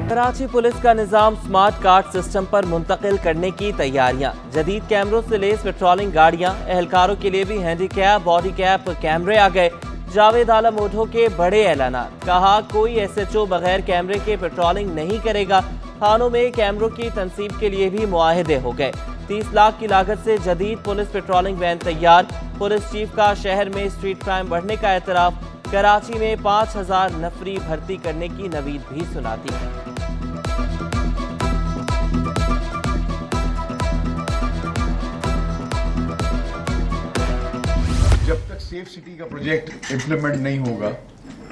Karachi police کا نظام smart card system پر منتقل کرنے کی تیاریاں، جدید کیمروں سے لیس پیٹرولنگ گاڑیاں، اہلکاروں کے لیے بھی ہینڈی کیپ باڈی کیپ کیمرے آ گئے۔ جاوید عالم اوڈھو کے بڑے اعلانات، کہا کوئی ایس ایچ او بغیر کیمرے کے پیٹرولنگ نہیں کرے گا۔ تھانوں میں کیمروں کی تنصیب کے لیے بھی معاہدے ہو گئے۔ 30 لاکھ کی لاگت سے جدید پولیس پیٹرولنگ وین تیار۔ پولیس چیف کا شہر میں اسٹریٹ کرائم بڑھنے کا اعتراف، کراچی میں 5000 نفری بھرتی کرنے کی نوید بھی سنا دی۔ جب تک سیف سٹی کا پروجیکٹ امپلیمنٹ نہیں ہوگا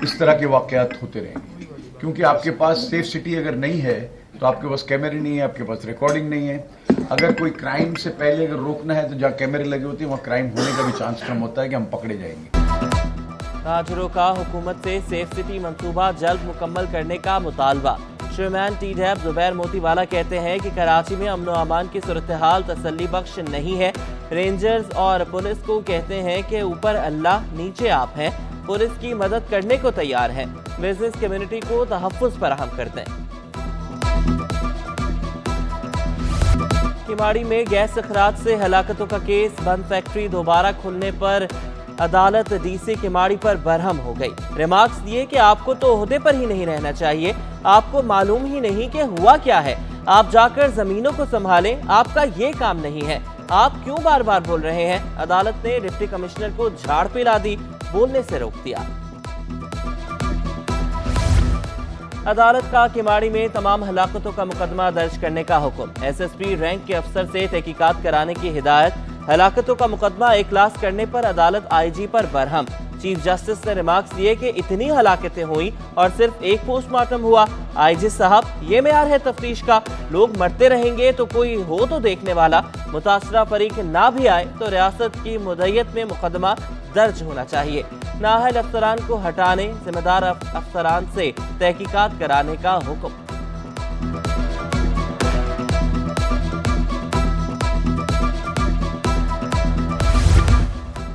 اس طرح کے واقعات ہوتے رہیں گے، کیونکہ آپ کے پاس سیف سٹی اگر نہیں ہے تو آپ کے پاس کیمرے نہیں ہے، آپ کے پاس ریکارڈنگ نہیں ہے۔ اگر کوئی کرائم سے پہلے اگر روکنا ہے تو جہاں کیمرے لگے ہوتے ہیں وہاں کرائم ہونے کا بھی چانس کم ہوتا ہے کہ ہم پکڑے جائیں گے۔ تاجروں کا حکومت سے سیف سٹی منصوبہ جلد مکمل کرنے کا مطالبہ۔ چیئرمین ٹی ڈیب زبیر موتی والا کہتے ہیں کہ کراچی میں امن و امان کی صورتحال تسلی بخش نہیں ہے۔ رینجرز اور پولیس کو کہتے ہیں کہ اوپر اللہ نیچے آپ ہیں، پولیس کی مدد کرنے کو تیار ہے، بزنس کمیونٹی کو تحفظ فراہم کرتے ہیں۔ کماڑی میں گیس اخراج سے ہلاکتوں کا کیس، بند فیکٹری دوبارہ کھلنے پر عدالت ڈی سی کماڑی پر برہم ہو گئی۔ ریمارکس دیے کہ آپ کو تو عہدے پر ہی نہیں رہنا چاہیے، آپ کو معلوم ہی نہیں کہ ہوا کیا ہے، آپ جا کر زمینوں کو سنبھالیں، آپ کا یہ کام نہیں ہے، آپ کیوں بار بار بول رہے ہیں؟ عدالت نے ڈپٹی کمشنر کو جھاڑ پلا دی، بولنے سے روک دیا۔ عدالت کا کماڑی میں تمام ہلاکتوں کا مقدمہ درج کرنے کا حکم، ایس ایس پی رینک کے افسر سے تحقیقات کرانے کی ہدایت۔ ہلاکتوں کا مقدمہ اخلاص کرنے پر عدالت آئی جی پر برہم۔ چیف جسٹس نے ریمارکس دیے کہ اتنی ہلاکتیں ہوئیں اور صرف ایک پوسٹ مارٹم ہوا۔ آئی جی صاحب، یہ معیار ہے تفتیش کا؟ لوگ مرتے رہیں گے تو کوئی ہو تو دیکھنے والا، متاثرہ فریق نہ بھی آئے تو ریاست کی مدعیت میں مقدمہ درج ہونا چاہیے۔ نااہل افسران کو ہٹانے، ذمہ دار افسران سے تحقیقات کرانے کا حکم۔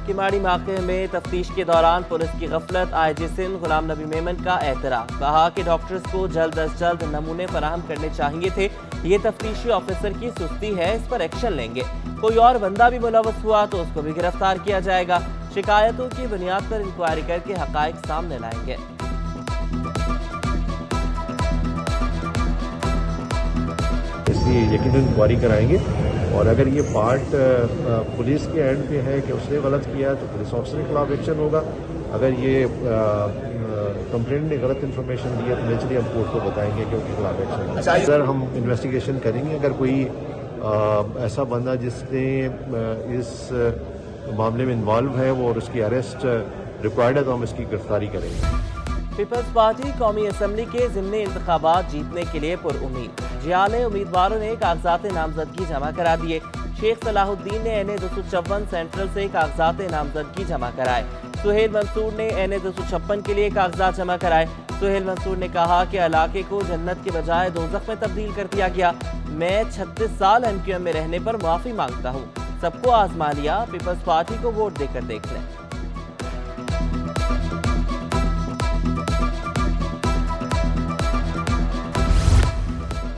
کماڑی واقعے میں تفتیش کے دوران پولیس کی غفلت، آئی جی سندھ غلام نبی میمن کا اعتراف، کہا کہ ڈاکٹرز کو جلد از جلد نمونے فراہم کرنے چاہیے تھے، یہ تفتیشی آفیسر کی سستی ہے، اس پر ایکشن لیں گے، کوئی اور بندہ بھی ملوث ہوا تو اس کو بھی گرفتار کیا جائے گا، شکایتوں کی بنیاد پر انکوائری کر کے حقائق سامنے لائیں گے۔ اس لیے یقیناً انکوائری کرائیں گے، اور اگر یہ پارٹ پولیس کے اینڈ پہ ہے کہ اس نے غلط کیا تو پولیس آفیسر کے خلاف ایکشن ہوگا، اگر یہ کمپلینٹ نے غلط انفارمیشن دی ہے تو نیچرلی ہم کورٹ کو بتائیں گے کہ ان کے خلاف ایکشن ہوگا۔ سر ہم انویسٹیگیشن کریں گے، اگر کوئی ایسا بندہ جس نے اس معاملے میں انوالو ہے وہ اور اس کی اریسٹ ریکوائرڈ ہے تو ہم اس کی گرفتاری کریں گے۔ پیپلز پارٹی قومی اسمبلی کے ضمنی انتخابات جیتنے کے لیے پر امید، جیالے امیدواروں نے کاغذات نامزدگی جمع کرا دیے۔ شیخ صلاح الدین نے این اے 256 سینٹرل سے کاغذات نامزدگی جمع کرائے۔ سہیل منصور نے این اے 256 کے لیے کاغذات جمع کرائے۔ سہیل منصور نے کہا کہ علاقے کو جنت کے بجائے دوزخ میں تبدیل کر دیا گیا، میں 36 سال ایم کیو ایم میں رہنے پر معافی مانگتا ہوں، سب کو آزما لیا، پیپلز پارٹی کو ووٹ دے کر دیکھ لیں۔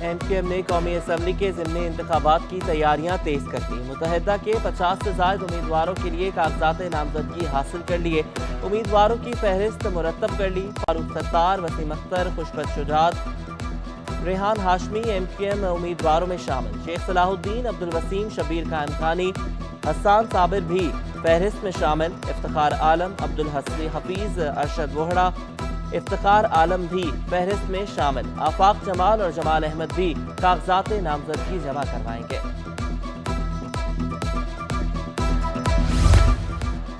ایم کیو ایم نے قومی اسمبلی کے ضمنی انتخابات کی تیاریاں تیز کر دی، متحدہ کے 50 سے زائد امیدواروں کے لیے کاغذات نامزدگی حاصل کر لیے، امیدواروں کی فہرست مرتب کر لی۔ فاروق ستار، وسیم اختر، خوشبت شجاعت، ریحان ہاشمی ایم کیو ایم امیدواروں میں شامل، شیخ صلاح الدین، عبدالوسیم، شبیر قائم خانی، حسان صابر بھی فہرست میں شامل، افتخار عالم، عبدالحفیظ، ارشد ووہڑا، افتخار عالم بھی فہرست میں شامل، آفاق جمال اور جمال احمد بھی کاغذات نامزدگی جمع کروائیں گے۔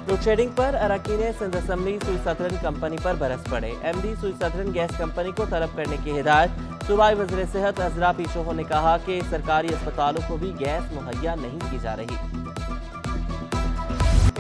لوڈ شیڈنگ پر اراکین سندھ اسمبلی سوئی سدرن کمپنی پر برس پڑے، ایم ڈی سوئی سدرن گیس کمپنی کو طلب کرنے کی ہدایت۔ صوبائی وزیر صحت عذرا پیشوہو نے کہا کہ سرکاری اسپتالوں کو بھی گیس مہیا نہیں کی جا رہی۔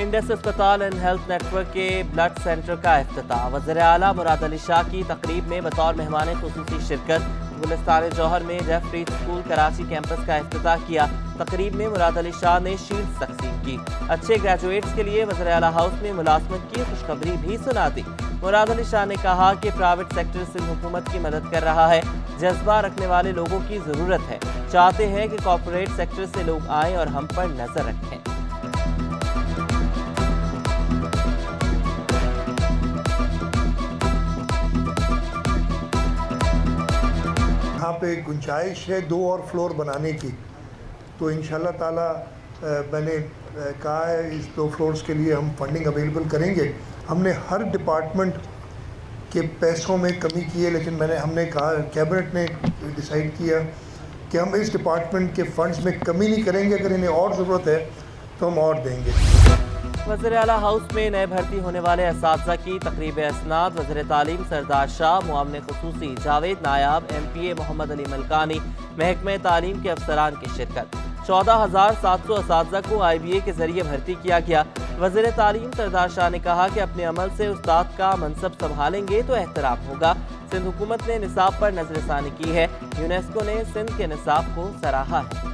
انڈس اسپتال اینڈ ہیلتھ نیٹ ورک کے بلڈ سینٹر کا افتتاح، وزیر اعلیٰ مراد علی شاہ کی تقریب میں بطور مہمان خصوصی شرکت۔ گلستان جوہر میں ڈیف ریڈ اسکول کراچی کیمپس کا افتتاح کیا، تقریب میں مراد علی شاہ نے شیلڈز تقسیم کی، اچھے گریجویٹس کے لیے وزیر اعلیٰ ہاؤس میں ملازمت کی خوشخبری بھی سنا دی۔ مراد علی شاہ نے کہا کہ پرائیویٹ سیکٹر سندھ حکومت کی مدد کر رہا ہے، جذبہ رکھنے والے لوگوں کی ضرورت ہے، چاہتے ہیں کہ کارپوریٹ سیکٹر سے لوگ آئیں اور ہم پر نظر رکھیں۔ یہاں پہ گنجائش ہے 2 اور فلور بنانے کی، تو انشاءاللہ تعالی میں نے کہا ہے اس 2 فلورز کے لیے ہم فنڈنگ اویلیبل کریں گے۔ ہم نے ہر ڈپارٹمنٹ کے پیسوں میں کمی کی ہے، لیکن ہم نے کہا، کیبنٹ نے ڈیسائیڈ کیا کہ ہم اس ڈپارٹمنٹ کے فنڈز میں کمی نہیں کریں گے، اگر انہیں اور ضرورت ہے تو ہم اور دیں گے۔ وزیر اعلیٰ ہاؤس میں نئے بھرتی ہونے والے اساتذہ کی تقریب اسناد، وزیر تعلیم سردار شاہ، معاون خصوصی جاوید نایاب، MPA محمد علی ملکانی، محکمہ تعلیم کے افسران کی شرکت۔ 14,700 اساتذہ کو IBA کے ذریعے بھرتی کیا گیا۔ وزیر تعلیم سردار شاہ نے کہا کہ اپنے عمل سے استاد کا منصب سنبھالیں گے تو احترام ہوگا۔ سندھ حکومت نے نصاب پر نظر ثانی کی ہے، یونیسکو نے سندھ کے نصاب کو سراہا ہے۔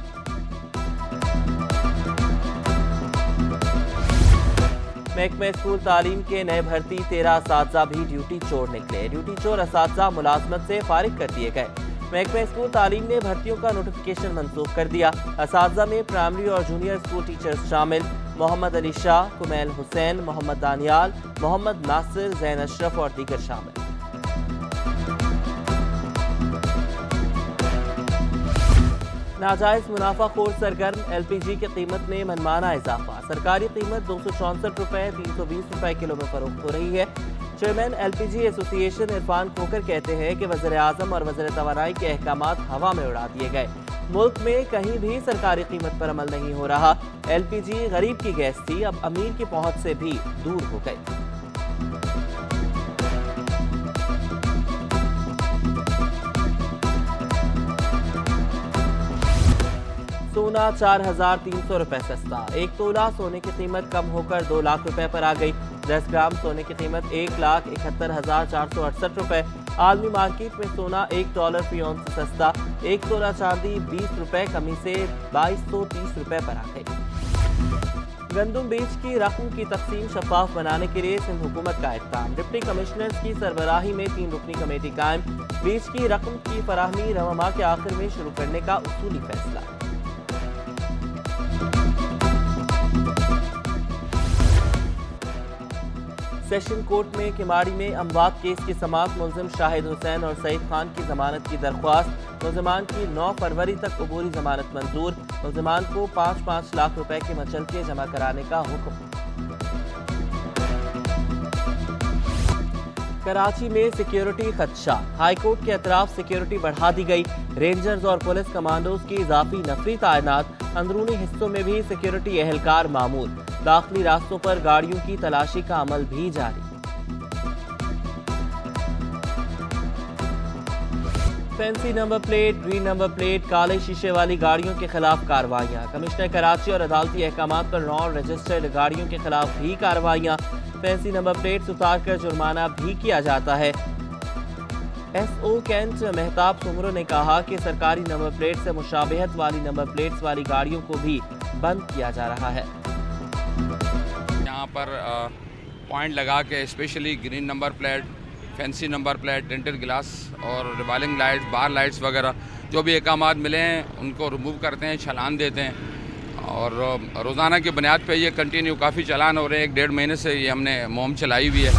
محکمہ اسکول تعلیم کے نئے بھرتی 13 اساتذہ بھی ڈیوٹی چور نکلے۔ ڈیوٹی چور اساتذہ ملازمت سے فارغ کر دیے گئے۔ محکمہ اسکول تعلیم نے بھرتیوں کا نوٹیفیکیشن منسوخ کر دیا۔ اساتذہ میں پرائمری اور جونیئر اسکول ٹیچرز شامل، محمد علی شاہ، کمیل حسین، محمد دانیال، محمد ناصر، زین اشرف اور دیگر شامل۔ ناجائز منافع خور سرگرم، LPG کی قیمت میں منمانا اضافہ، سرکاری قیمت 264 روپے 320 روپے کلو میں فروخت ہو رہی ہے۔ چیئرمین LPG ایسوسی ایشن عرفان کھوکر کہتے ہیں کہ وزیر اعظم اور وزیر توانائی کے احکامات ہوا میں اڑا دیے گئے، ملک میں کہیں بھی سرکاری قیمت پر عمل نہیں ہو رہا۔ LPG غریب کی گیس تھی، اب امیر کی پہنچ سے بھی دور ہو گئی۔ سونا 4,300 روپے سستا، 1 تولہ سونے کی قیمت کم ہو کر 2 لاکھ روپے پر آ گئی۔ 10 گرام سونے کی قیمت 1,71,468 روپے۔ عالمی مارکیٹ میں سونا $1 فی اونس سے سستا، 1 تولہ چاندی 20 روپے کمی سے 2,230 روپے پر آ گئی۔ گندم بیج کی رقم کی تقسیم شفاف بنانے کے لیے سندھ حکومت کا اقدام، ڈپٹی کمشنرز کی سربراہی میں 3 رکنی کمیٹی قائم، بیج کی رقم کی فراہمی رواں ماہ کے آخر میں شروع کرنے کا اصولی فیصلہ۔ سیشن کورٹ میں کماڑی میں اموات کیس کی سماعت، ملزم شاہد حسین اور سعید خان کی ضمانت کی درخواست، ملزمان کی 9 فروری تک عبوری ضمانت منظور، ملزمان کو 5-5 لاکھ روپے کے مچلکے جمع کرانے کا حکم۔ کراچی میں سیکیورٹی خدشہ، ہائی کورٹ کے اطراف سیکیورٹی بڑھا دی گئی، رینجرز اور پولیس کمانڈوز کی اضافی نفری تعینات، اندرونی حصوں میں بھی سیکیورٹی اہلکار معمول، داخلی راستوں پر گاڑیوں کی تلاشی کا عمل بھی جاری۔ Fancy number plate, green number plate, کالے شیشے والی گاڑیوں کے خلاف کارروائیاں، کمشنر کراچی اور عدالتی احکامات پر نان رجسٹرڈ گاڑیوں کے خلاف بھی کارروائیاں، فینسی نمبر پلیٹس اتار کر جرمانہ بھی کیا جاتا ہے۔ SO کینٹ مہتاب سمرو نے کہا کہ سرکاری نمبر پلیٹ سے مشابہت والی نمبر پلیٹس والی گاڑیوں کو بھی بند کیا جا رہا ہے۔ یہاں پر پوائنٹ لگا کے specially green number plate, fancy number plate, tinted glass اور ریوالنگ لائٹس، بار لائٹس وغیرہ جو بھی احکامات ملے ہیں ان کو ریموو کرتے ہیں، چالان دیتے ہیں، اور روزانہ کی بنیاد پہ یہ کنٹینیو کافی چالان ہو رہے ہیں۔ 1.5 مہینے سے یہ ہم نے مہم چلائی ہوئی ہے۔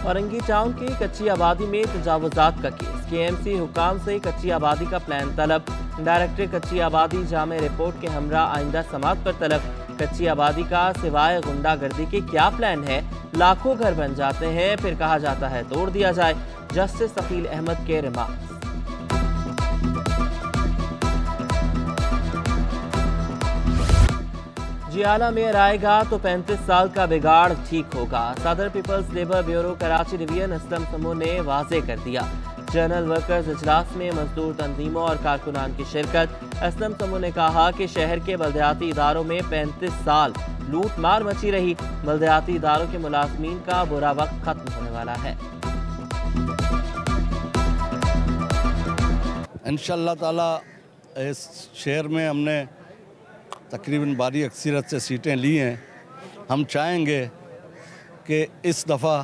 اورنگی ٹاؤن کی کچی آبادی میں تجاوزات کا کیس، KMC حکام سے کچی آبادی کا پلان طلب، ڈائریکٹر کچی آبادی جامع رپورٹ کے ہمراہ آئندہ سماعت پر طلب۔ کچی آبادی کا سوائے غنڈہ گردی کے کیا پلان ہے؟ لاکھوں گھر بن جاتے ہیں پھر کہا جاتا ہے توڑ دیا جائے، جسٹس ثقیل احمد کے ریمارکس۔ جیالہ میں آئے گا تو 35 سال کا بگاڑ ٹھیک ہوگا، صدر people's labour bureau Karachi division Aslam Samoo نے واضح کر دیا۔ جنرل ورکرز اجلاس میں مزدور تنظیموں اور کارکنان کی شرکت۔ اسلم سمو نے کہا کہ شہر کے بلدیاتی اداروں میں 35 سال لوٹ مار مچی رہی، بلدیاتی اداروں کے ملازمین کا برا وقت ختم ہونے والا ہے۔ انشاءاللہ تعالی اس شہر میں ہم نے تقریباً بھاری اکثریت سے سیٹیں لی ہیں۔ ہم چاہیں گے کہ اس دفعہ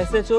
SHO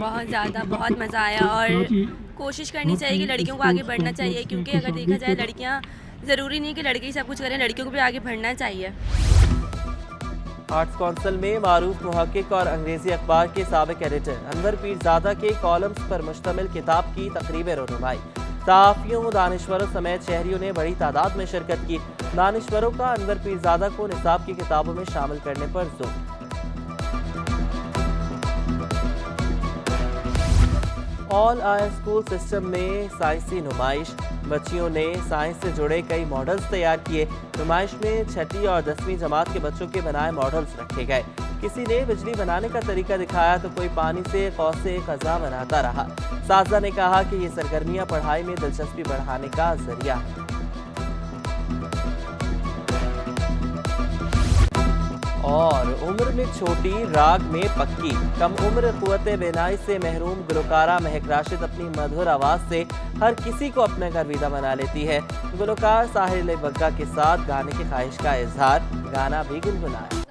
بہت زیادہ بہت مزہ آیا اور کوشش کرنی چاہیے کہ لڑکیوں کو آگے بڑھنا چاہیے کیونکہ اگر دیکھا جائے لڑکیاں ضروری نہیں کہ لڑکے ہی سب کچھ کریں, لڑکیوں کو بھی آگے بڑھنا چاہیے. آرٹس کونسل میں معروف محقق اور انگریزی اخبار کے سابق ایڈیٹر انور پیرزادہ کے کالمز پر مشتمل کتاب کی تقریب رونمائی. صحافیوں, دانشوروں سمیت شہریوں نے بڑی تعداد میں شرکت کی. دانشوروں کا انور پیرزادہ کو نصاب کی کتابوں میں شامل کرنے پر زور. آل آئی اسکول سسٹم میں سائنسی نمائش. بچیوں نے سائنس سے جڑے کئی ماڈلز تیار کیے. نمائش میں 6 اور 10ویں جماعت کے بچوں کے بنائے ماڈلز رکھے گئے. کسی نے بجلی بنانے کا طریقہ دکھایا تو کوئی پانی سے قوس قزح بناتا رہا. اساتذہ نے کہا کہ یہ سرگرمیاں پڑھائی میں دلچسپی بڑھانے کا ذریعہ ہے. اور عمر میں چھوٹی, راگ میں پکی. کم عمر قوت بینائی سے محروم گلوکارہ مہک راشد اپنی مدھر آواز سے ہر کسی کو اپنا گرویدہ بنا لیتی ہے. گلوکار ساحل بگا کے ساتھ گانے کی خواہش کا اظہار, گانا بھی گنگنایا.